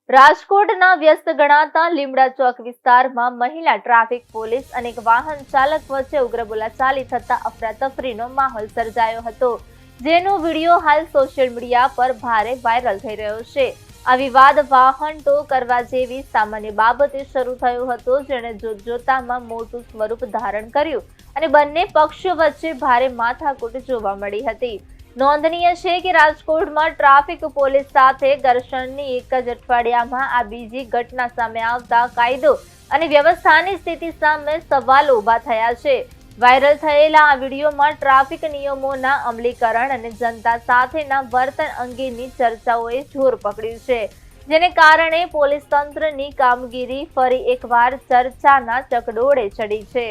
રાજકોટના વ્યસ્ત ગણાતા લીમડા ચોક વિસ્તારમાં મહિલા ટ્રાફિક પોલીસ અને એક વાહન ચાલક વચ્ચે ઉગ્ર બોલાચાલી થતા અફરાતફરીનો માહોલ સર્જાયો હતો, જેનો વિડીયો હાલ સોશિયલ મીડિયા પર ભારે વાયરલ થઈ રહ્યો છે। આ વિવાદ વાહન ટો કરવા જેવી સામાન્ય બાબતે શરૂ થયો હતો, જેણે જોતજોતામાં મોટું સ્વરૂપ ધારણ કર્યું અને બંને પક્ષો વચ્ચે ભારે માથાકૂટ જોવા મળી હતી। નોંધનીય છે કે રાજકોટમાં ટ્રાફિક પોલીસ સાથે ઘર્ષણની એક જ અઠવાડિયામાં આ બીજી ઘટના સામે આવતા કાયદો અને વ્યવસ્થાની સ્થિતિ સામે સવાલો ઊભા થયા છે। વાયરલ થયેલા આ વિડીયોમાં ટ્રાફિક નિયમોના અમલીકરણ અને જનતા સાથેના વર્તન અંગેની ચર્ચાઓએ જોર પકડ્યું છે, જેને કારણે પોલીસ તંત્રની કામગીરી ફરી એકવાર ચર્ચાના ચકડોળે ચડી છે।